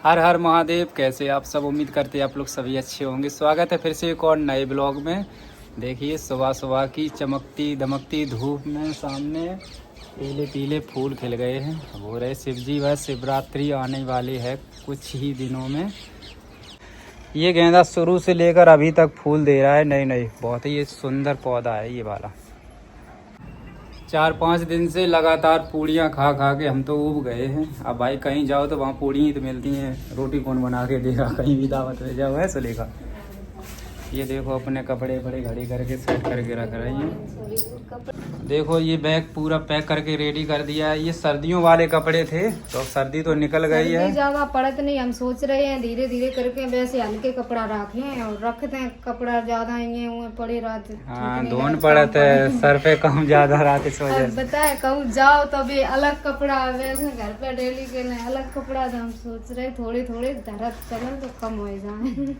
हर हर महादेव। कैसे आप सब? उम्मीद करते हैं आप लोग सभी अच्छे होंगे। स्वागत है फिर से एक और नए ब्लॉग में। देखिए सुबह सुबह की चमकती दमकती धूप में सामने पीले पीले फूल खिल गए हैं। हो रहे शिव जी व शिवरात्रि आने वाली है कुछ ही दिनों में। ये गेंदा शुरू से लेकर अभी तक फूल दे रहा है। नई नई बहुत ही सुंदर पौधा है ये वाला। 4-5 दिन से लगातार पूड़ियाँ खा खा के हम तो ऊब गए हैं। अब भाई कहीं जाओ तो वहाँ पूड़ियाँ ही तो मिलती हैं, रोटी कौन बना के देगा। कहीं भी दावत में जाओ है सुलेखा। ये देखो अपने कपड़े बड़े घड़ी करके सेट करके रख रही हैं। देखो ये बैग पूरा पैक करके रेडी कर दिया है। ये सर्दियों वाले कपड़े थे तो अब सर्दी तो निकल गई है। ज्यादा पड़त नहीं, हम सोच रहे हैं धीरे धीरे करके वैसे हल्के कपड़ा रखें और रखते हैं। कपड़ा ज्यादा ये हुए पड़े रात। हाँ धोन पड़त है सर पे कम ज्यादा रात इस वजह से। बताए कहूँ जाओ तो भी अलग कपड़ा, वैसे घर पे डेली के लिए अलग कपड़ा। तो हम सोच रहे थोड़े थोड़े धरत चले तो कम हो जाए।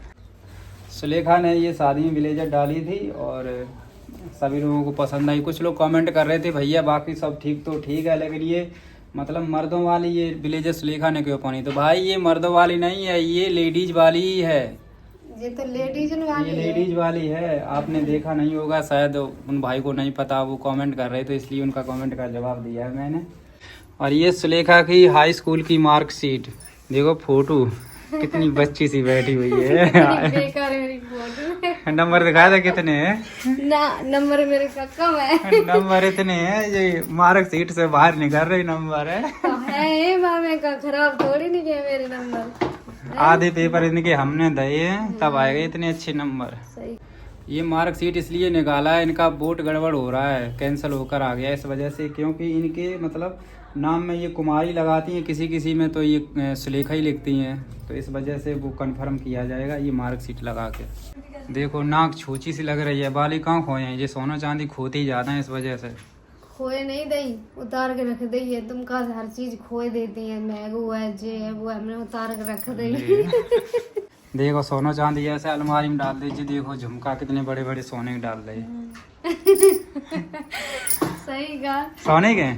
सुलेखा ने ये शादी में ब्लेजर डाली थी और सभी लोगों को पसंद आई। कुछ लोग कमेंट कर रहे थे भैया बाकी सब ठीक तो ठीक है लेकिन ये मतलब मर्दों वाली ये ब्लेजर सुलेखा ने क्यों पहनी। तो भाई ये मर्दों वाली नहीं है, ये लेडीज वाली ही है। ये तो लेडीज वाली ये लेडीज वाली है। आपने देखा नहीं होगा शायद, उन भाई को नहीं पता, वो कमेंट कर रहे थे इसलिए उनका कमेंट का जवाब दिया है मैंने। और ये सुलेखा की हाई स्कूल की मार्कशीट देखो, फोटो कितनी बच्ची सी बैठी हुई है। बेकार मेरी फोटो। नंबर दिखाया था कितने हैं? ना नंबर मेरे का कम है। नंबर इतने हैं, ये मार्कशीट से बाहर निकल रही नंबर है। तो है मामे का खराब थोड़ी नहीं है मेरे नंबर। आधे पेपर इनके हमने दिए हैं तब आएगा इतने अच्छे नंबर। सही। ये मार्कशीट इसलिए निकाला है, इनका बोर्ड गड़बड़ हो रहा है, कैंसिल होकर आ गया इस वजह से। क्योंकि इनके मतलब नाम में ये कुमारी लगाती हैं, किसी किसी में तो ये सुलेखा ही लिखती हैं, तो इस वजह से वो कंफर्म किया जाएगा ये मार्कशीट लगा के। देखो नाक छूची सी लग रही है, बाली कहाँ खोए हैं, ये सोना चांदी खोते ही जाता है इस वजह से। खोए नहीं दई, उतार के रख दई है। तुम का हर चीज खोए देती है, मैगू है जे है वो हमने उतार के रख दई। देखो सोना चांदी ऐसे अलमारी में डाल दीजिए। देखो झुमका कितने बड़े बड़े सोने के डाल रहे। सही का सोने के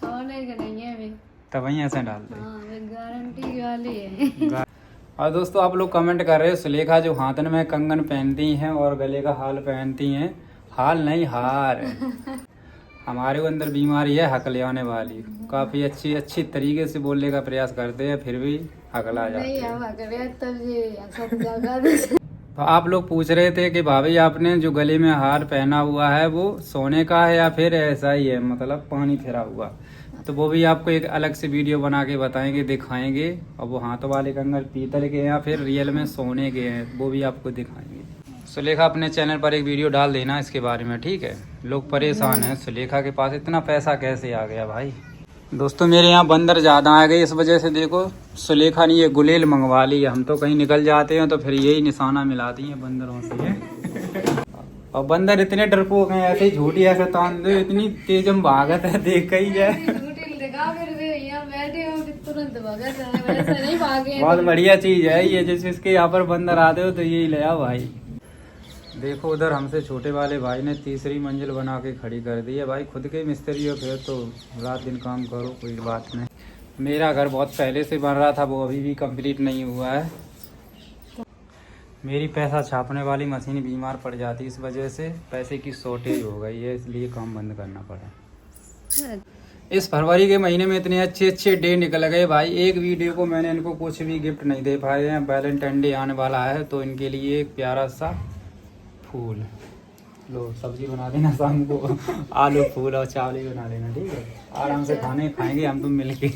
सोने के नहीं है वे, तब वही ऐसे डाल दे। हाँ वे गारंटी वाली है। और दोस्तों आप लोग कमेंट कर रहे हो सुलेखा जो हाथन में कंगन पहनती हैं और गले का हाल पहनती हैं, हाल नहीं हार। हमारे को अंदर बीमारी है हकलाने वाली। काफी अच्छी तरीके से बोलने का प्रयास करते हैं फिर भी हकला जाते हैं। तो आप लोग पूछ रहे थे कि भाभी आपने जो गले में हार पहना हुआ है वो सोने का है या फिर ऐसा ही है, मतलब पानी फिरा हुआ। तो वो भी आपको एक अलग से वीडियो बना के बताएंगे, दिखाएंगे। और वो हाथों वाले कंगन पीतल के हैं या फिर रियल में सोने के हैं वो भी आपको दिखाएंगे। सुलेखा अपने चैनल पर एक वीडियो डाल देना इसके बारे में, ठीक है। लोग परेशान हैं सुलेखा के पास इतना पैसा कैसे आ गया भाई। दोस्तों मेरे यहाँ बंदर ज़्यादा आ गए, इस वजह से देखो सुलेखा ने ये गुलेल मंगवा ली है। हम तो कहीं निकल जाते हैं तो फिर यही निशाना मिलाती हैं बंदरों से। और बंदर इतने डरपोक हैं, ऐसे ही झूठी ऐसे तान दो, इतनी तेज हम भागत है देख ही जाए। बहुत बढ़िया चीज है ये, जैसे इसके यहाँ पर बंदर आते हो तो यही ले आओ भाई। देखो उधर हमसे छोटे वाले भाई ने तीसरी मंजिल बना के खड़ी कर दी है। भाई खुद के मिस्त्री हो फिर तो रात दिन काम करो, कोई बात नहीं। मेरा घर बहुत पहले से बन रहा था, वो अभी भी कंप्लीट नहीं हुआ है। मेरी पैसा छापने वाली मशीन बीमार पड़ जाती, इस वजह से पैसे की शॉर्टेज हो गई है, इसलिए काम बंद करना पड़ा। इस फरवरी के महीने में इतने अच्छे डे निकल गए भाई। एक वीडियो को मैंने इनको कुछ भी गिफ्ट नहीं दे पाए हैं। वैलेंटाइन डे आने वाला है तो इनके लिए एक प्यारा सा फूल लो, सब्जी बना देना शाम को। आलू फूल और चावल ही बना देना, ठीक है। आराम से खाएंगे हम तुम मिलके।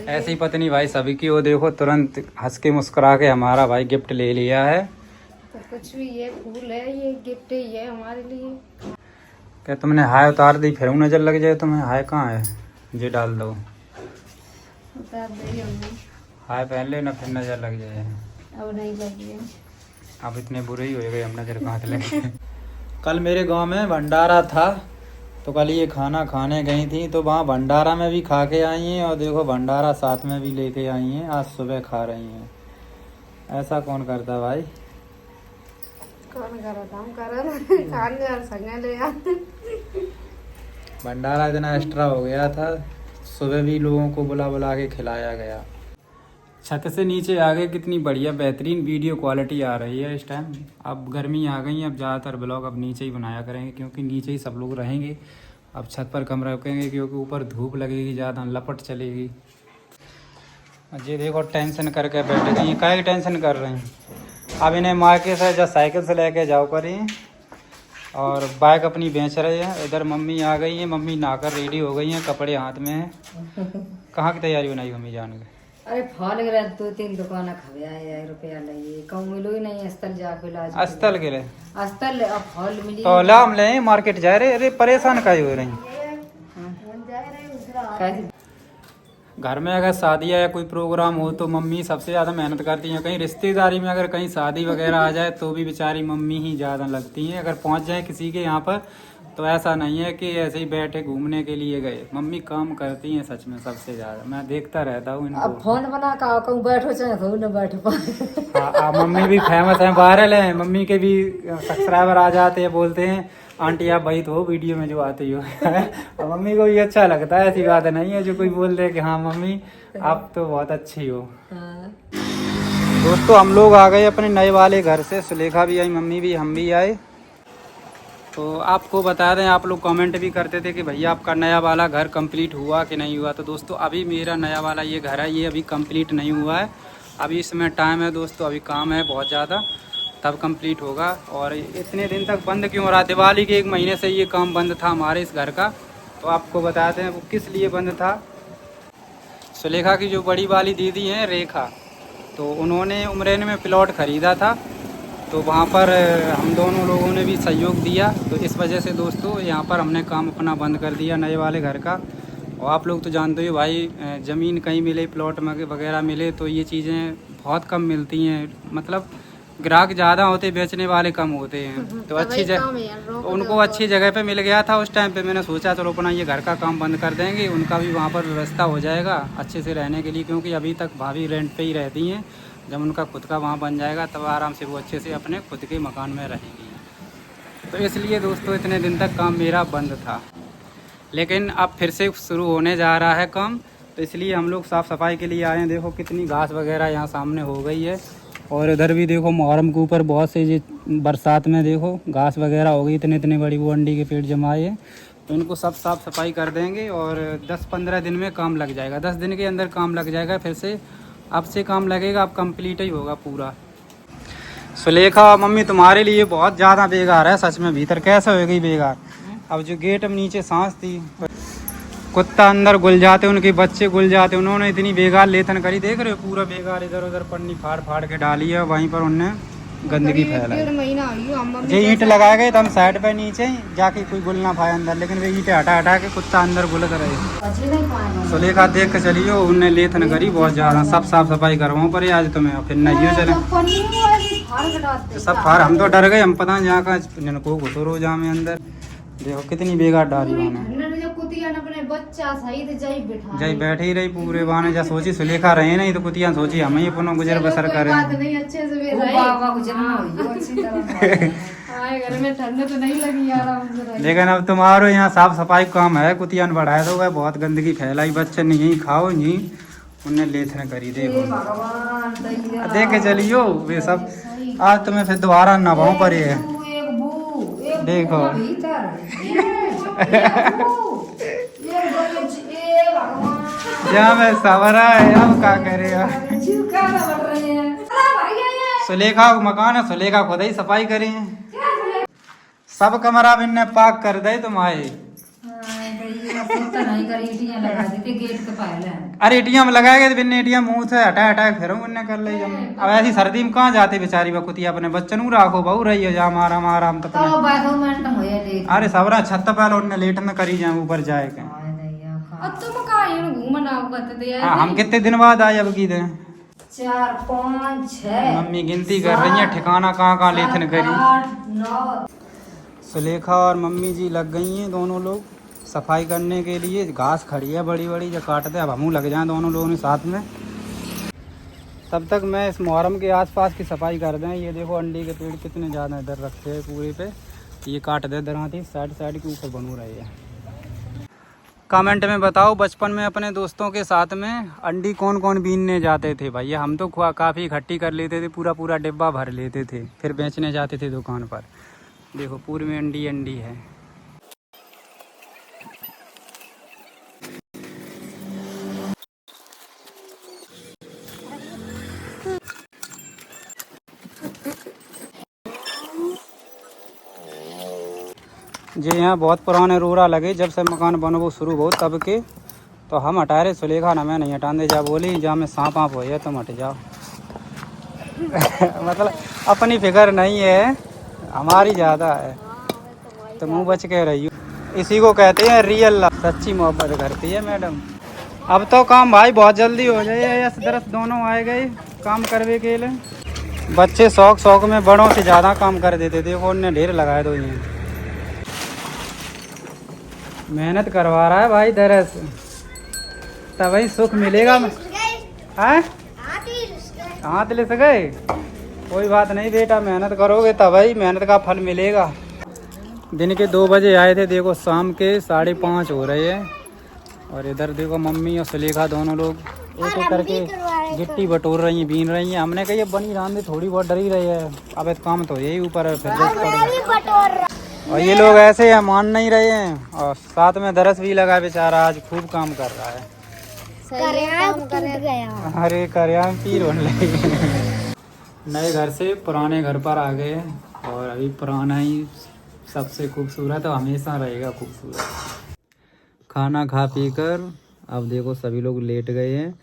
ऐसे ही पत्नी भाई सभी की, वो देखो तुरंत हंस के मुस्कुरा के हमारा भाई गिफ्ट ले लिया है। तो कुछ भी ये फूल है, ये गिफ्ट ही है हमारे लिए। क्या तुमने हाय उतार दी फिर नजर लग जाए तुम्हें? हाय कहाँ है, ये डाल दो। उतार दी हमने। हाय पहन ले ना फिर नजर लग जाए। अब नहीं लगी है। अब इतने बुरे ही हो गए, हम नजर कहाँ लगे। कल मेरे गांव में भंडारा था तो कल ये खाना खाने गई थी तो वहाँ भंडारा में भी खा के आई हैं और देखो भंडारा साथ में भी लेके आई हैं, आज सुबह खा रही हैं। ऐसा कौन करता भाई? कौन करा था? हम करा खाने और संगे ले आते। भंडारा इतना एक्स्ट्रा हो गया था, सुबह भी लोगों को बुला बुला के खिलाया गया। छत से नीचे आ गए, कितनी बढ़िया बेहतरीन वीडियो क्वालिटी आ रही है इस टाइम। अब गर्मी आ गई है, अब ज़्यादातर ब्लॉग अब नीचे ही बनाया करेंगे क्योंकि नीचे ही सब लोग रहेंगे। अब छत पर कम रखेंगे क्योंकि ऊपर धूप लगेगी ज़्यादा, लपट चलेगी। ये देखो टेंशन करके बैठ गई हैं, काहे की टेंशन कर रही हैं। अब इन्हें मार्केट से या साइकिल से लेके जाओ करी और बाइक अपनी बेच रहे हैं। इधर मम्मी आ गई है, मम्मी नहाकर रेडी हो गई हैं, कपड़े हाथ में हैं। कहाँ की तैयारी बनाई मम्मी जान के? अरे फल गिरा 2-3 दुकान खबे आए रुपया लगे कहूँ मिलो ही नहीं अस्तर जाके इलाज अस्तर के लिए अस्तर ले, अब फल मिली तो लाम ले मार्केट जा रहे। अरे परेशान काहे हो रही? कैसे घर में अगर शादी या कोई प्रोग्राम हो तो मम्मी सबसे ज़्यादा मेहनत करती हैं। कहीं रिश्तेदारी में अगर कहीं शादी वगैरह आ जाए तो भी बेचारी मम्मी ही ज़्यादा लगती हैं। अगर पहुंच जाए किसी के यहाँ पर तो ऐसा नहीं है कि ऐसे ही बैठे घूमने के लिए गए, मम्मी काम करती हैं सच में सबसे ज़्यादा। मैं देखता रहता हूँ अब इनको। फोन बना का कहूँ बैठो चाहे कहूँ न बैठ पाए। हाँ, मम्मी भी फेमस है, वायरल है। मम्मी के भी सब्सक्राइबर आ जाते हैं, बोलते हैं आंटी आप वही तो हो वीडियो में जो आती हो। और मम्मी को भी अच्छा लगता है, ऐसी बात नहीं है जो कोई बोल दे कि हाँ मम्मी आप तो बहुत अच्छी हो। दोस्तों हम लोग आ गए अपने नए वाले घर से, सुलेखा भी आई, मम्मी भी, हम भी आए। तो आपको बता दें, आप लोग कमेंट भी करते थे कि भैया आपका नया वाला घर कंप्लीट हुआ कि नहीं हुआ। तो दोस्तों अभी मेरा नया वाला ये घर है, ये अभी कंप्लीट नहीं हुआ है। अभी इसमें टाइम है दोस्तों, अभी काम है बहुत ज़्यादा, तब कंप्लीट होगा। और इतने दिन तक बंद क्यों रहा? दिवाली के 1 महीने से ये काम बंद था हमारे इस घर का। तो आपको बता दें वो किस लिए बंद था। सुलेखा की जो बड़ी वाली दीदी हैं रेखा, तो उन्होंने उमरेन में प्लॉट ख़रीदा था, तो वहाँ पर हम दोनों लोगों ने भी सहयोग दिया। तो इस वजह से दोस्तों यहाँ पर हमने काम अपना बंद कर दिया नए वाले घर का। और आप लोग तो जानते हो भाई, ज़मीन कहीं मिले, प्लॉट वगैरह मिले तो ये चीज़ें बहुत कम मिलती हैं। मतलब ग्राहक ज़्यादा होते, बेचने वाले कम होते हैं। तो अच्छी जगह उनको अच्छी जगह पे मिल गया था उस टाइम पे। मैंने सोचा चलो अपना ये घर का काम बंद कर देंगे, उनका भी वहाँ पर व्यवस्था हो जाएगा अच्छे से रहने के लिए। क्योंकि अभी तक भाभी रेंट पे ही रहती हैं, जब उनका खुद का वहाँ बन जाएगा तब आराम से वो अच्छे से अपने खुद के मकान में रहेंगी। तो इसलिए दोस्तों इतने दिन तक काम मेरा बंद था, लेकिन अब फिर से शुरू होने जा रहा है काम। तो इसलिए हम लोग साफ़ सफाई के लिए आए हैं। देखो कितनी घास वगैरह यहाँ सामने हो गई है। और इधर भी देखो मुहर्रम के ऊपर बहुत से ये बरसात में देखो घास वगैरह हो गई, इतने इतने बड़ी वो अंडी के पेड़ जमाए हैं। तो इनको सब साफ़ सफाई कर देंगे और 10-15 दिन में काम लग जाएगा। 10 दिन के अंदर काम लग जाएगा। फिर से अब से काम लगेगा, अब कंप्लीट ही होगा पूरा। सुलेखा मम्मी तुम्हारे लिए बहुत ज़्यादा बेकार है सच में। भीतर कैसे हो गई बेकार? अब जो गेट में नीचे सांस थी, कुत्ता अंदर घुल जाते, उनके बच्चे घुल जाते। उन्होंने इतनी बेकार लेथन करी, देख रहे हो पूरा बेकार इधर उधर पन्नी फाड़ फाड़ के डाली है। वहीं पर उनने गंदगी फैलाई। ये ईंट लगाए गए तो हम साइड पे नीचे जाके कोई गुल ना पाए अंदर, लेकिन वे ईंटें हटा हटा के कुत्ता अंदर गुल कर रहे। सुलेखा देख के चलियो, उनने लेथन करी बहुत ज़्यादा। सब साफ सफाई करवाऊँ पर आज तुम्हें फिर नहीं चले सब फाड़। हम तो डर गए, हम पता नहीं यहाँ का इनको घुसो रोज में अंदर। देखो कितनी बेकार डाली उन्होंने। जय बैठे ही रही पूरे बहाने। जा सोची सुलेखा रहे नहीं तो कुतिया सोची हम ही पुनः गुजर बसर करें। लेकिन अब तुम्हारो यहाँ साफ सफाई काम है, कुतियान बढ़ाए तो गए, बहुत गंदगी फैलाई। बच्चे नहीं खाओ नहीं, उन्हें लेथन करी। देखो देख के चलियो वे सब। आज तुम्हें फिर दोबारा नभाओ पर है। देखो जहाँ मैं सवरा है, अब क्या करेगा। सुलेखा मकान है, सुलेखा खुद ही सफाई करी है। सब कमरा भी ने पाक कर दे तुम्हारे। अरे एटीएम लगाएगा तो बिन्ने एटीएम मुँह से हटा हटा फिर उन्ने कर ले। अब ऐसी सर्दी में कहाँ जाते बेचारी बकुतिया, अपने बच्चन राखो बहु रही हो जा आराम आराम। तो अरे सबरा छत पे उठने लेट न करी जाए ऊपर जाए के। हम कितने दिन बाद आए अब की दिन? 4, 5, 6 मम्मी गिनती कर रही है, ठिकाना कहाँ कहाँ लेथन करी। सुलेखा और मम्मी जी लग गई हैं दोनों लोग सफाई करने के लिए। घास खड़ी है बड़ी बड़ी जो काट दे, अब हम लग जाएं दोनों लोगों ने साथ में। तब तक मैं इस मुहर्रम के आसपास की सफाई कर दें। ये देखो अंडी के पेड़ कितने ज़्यादा इधर रखे हैं पूरे पे, ये काट दे दराती साइड साइड के ऊपर बनू रहे हैं। कमेंट में बताओ बचपन में अपने दोस्तों के साथ में अंडी कौन कौन बीनने जाते थे भैया। हम तो काफ़ी इकट्ठी कर लेते थे, पूरा पूरा डिब्बा भर लेते थे, फिर बेचने जाते थे दुकान पर। देखो पूरी में अंडी अंडी है। जी यहाँ बहुत पुराने रोरा लगे, जब से मकान बनबो शुरू हो तब के, तो हम हटा रहे सुलेखा ना मैं नहीं हटाने जा बोली, जहाँ में सांप आप हो तुम हट जाओ। मतलब अपनी फिक्र नहीं है, हमारी ज़्यादा है, तो मुँह बच के रही हूँ। इसी को कहते हैं रियल लव, सच्ची मोहब्बत करती है मैडम। अब तो काम भाई बहुत जल्दी हो जाए, यस दरस दोनों आए गए काम करने के लिए। बच्चे शौक में बड़ों से ज़्यादा काम कर देते थे, वो उन्हें ढेर लगाए दो। ये मेहनत करवा रहा है भाई दरस, तभी सुख मिलेगा। हाथ ले गए, कोई बात नहीं बेटा, मेहनत करोगे तभी मेहनत का फल मिलेगा। दिन के 2 बजे आए थे, देखो शाम के 5:30 हो रहे हैं। और इधर देखो मम्मी और सुलेखा दोनों लोग एक एक करके गिट्टी बटोर रही हैं, बीन रही हैं। हमने कहा ये बनी रांधे थोड़ी बहुत डरी रही है, अब काम तो यही ऊपर है, फिर और ये लोग ऐसे हैं मान नहीं रहे हैं। और साथ में दरस भी लगा बेचारा, आज खूब काम कर रहा है। अरे करयाम पीर होने लगे। नए घर से पुराने घर पर आ गए, और अभी पुराना ही सबसे खूबसूरत और हमेशा रहेगा खूबसूरत। खाना खा पी कर अब देखो सभी लोग लेट गए हैं।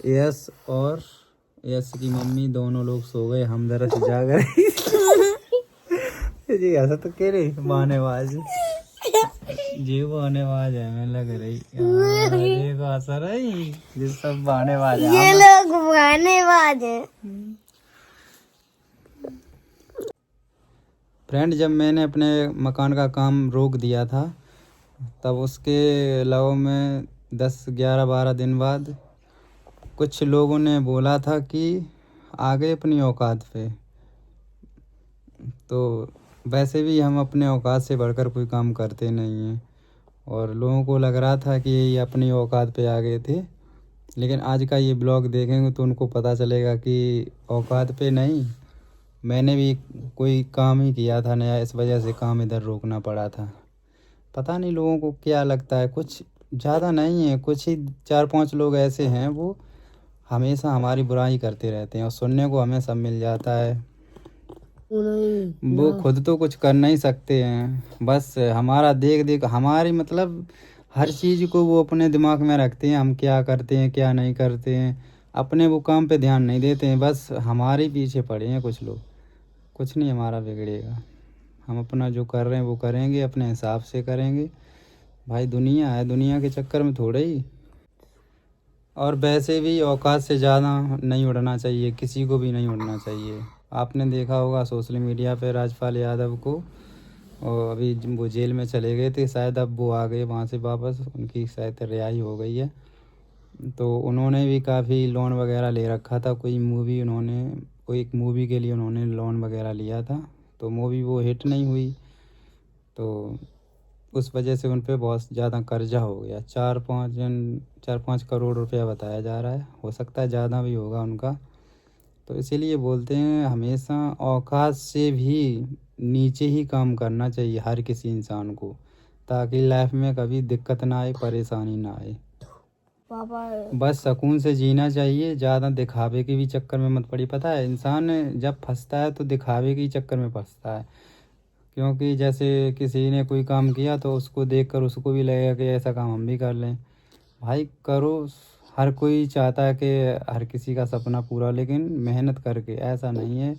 यस और यस की मम्मी दोनों लोग सो गए, हम दरस जाग रहे। जी ऐसा तो कह रही बहानेबाज जी, बहानेबाज है मैं लग रही। देखो असर है जिस सब बहानेबाज है, ये लोग बहानेबाज है। फ्रेंड, जब मैंने अपने मकान का काम रोक दिया था, तब उसके अलावा में 10, 11, 12 दिन बाद कुछ लोगों ने बोला था कि आ गए अपनी औकात पे। तो वैसे भी हम अपने औकात से बढ़कर कोई काम करते नहीं हैं, और लोगों को लग रहा था कि ये अपनी औकात पे आ गए थे। लेकिन आज का ये ब्लॉग देखेंगे तो उनको पता चलेगा कि औकात पे नहीं, मैंने भी कोई काम ही किया था नया, इस वजह से काम इधर रोकना पड़ा था। पता नहीं लोगों को क्या लगता है, कुछ ज़्यादा नहीं है, कुछ ही 4-5 लोग ऐसे हैं वो हमेशा हमारी बुराई करते रहते हैं, और सुनने को हमें सब मिल जाता है। वो खुद तो कुछ कर नहीं सकते हैं, बस हमारा देख देख हमारी मतलब हर चीज़ को वो अपने दिमाग में रखते हैं, हम क्या करते हैं क्या नहीं करते हैं, अपने वो काम पे ध्यान नहीं देते हैं, बस हमारे पीछे पड़े हैं कुछ लोग। कुछ नहीं हमारा बिगड़ेगा, हम अपना जो कर रहे हैं वो करेंगे, अपने हिसाब से करेंगे। भाई दुनिया है, दुनिया के चक्कर में थोड़े ही। और वैसे भी औकात से ज़्यादा नहीं उड़ना चाहिए, किसी को भी नहीं उड़ना चाहिए। आपने देखा होगा सोशल मीडिया पे राजपाल यादव को, और अभी वो जेल में चले गए थे, शायद अब वो आ गए वहाँ से वापस, उनकी शायद रिहाई हो गई है। तो उन्होंने भी काफ़ी लोन वगैरह ले रखा था, कोई एक मूवी के लिए उन्होंने लोन वगैरह लिया था, तो मूवी वो हिट नहीं हुई, तो उस वजह से उन पर बहुत ज़्यादा कर्जा हो गया। 4-5 करोड़ रुपया बताया जा रहा है, हो सकता है ज़्यादा भी होगा उनका। तो इसीलिए बोलते हैं हमेशा औकात से भी नीचे ही काम करना चाहिए हर किसी इंसान को, ताकि लाइफ में कभी दिक्कत ना आए, परेशानी ना आए। बस सुकून से जीना चाहिए, ज़्यादा दिखावे के भी चक्कर में मत पड़ी। पता है इंसान जब फंसता है तो दिखावे के चक्कर में फंसता है, क्योंकि जैसे किसी ने कोई काम किया तो उसको देखकर उसको भी लगेगा कि ऐसा काम हम भी कर लें। भाई करो, हर कोई चाहता है कि हर किसी का सपना पूरा, लेकिन मेहनत करके, ऐसा नहीं है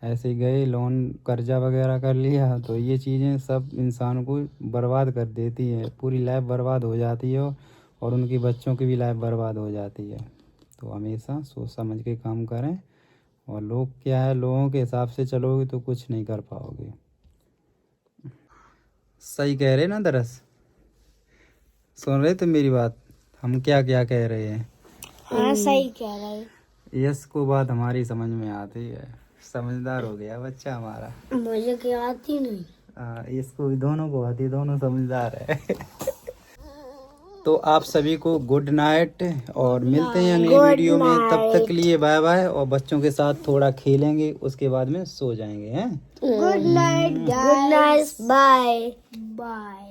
ऐसे गए लोन कर्जा वगैरह कर लिया तो ये चीज़ें सब इंसान को बर्बाद कर देती हैं, पूरी लाइफ बर्बाद हो जाती है, और उनकी बच्चों की भी लाइफ बर्बाद हो जाती है। तो हमेशा सोच समझ के काम करें, और लोग क्या है, लोगों के हिसाब से चलोगे तो कुछ नहीं कर पाओगे। सही कह रहे ना दरस, सुन रहे तो मेरी बात, हम क्या क्या कह रहे हैं। हाँ सही कह रहे हैं। यस को बात हमारी समझ में आती है, समझदार हो गया बच्चा हमारा। मुझे क्या आती नहीं। इसको भी दोनों को आती, दोनों समझदार है। तो आप सभी को गुड नाइट और मिलते हैं अगली वीडियो में। तब तक के लिए बाय बाय। और बच्चों के साथ थोड़ा खेलेंगे, उसके बाद में सो जाएंगे हैं। Good night, bye bye.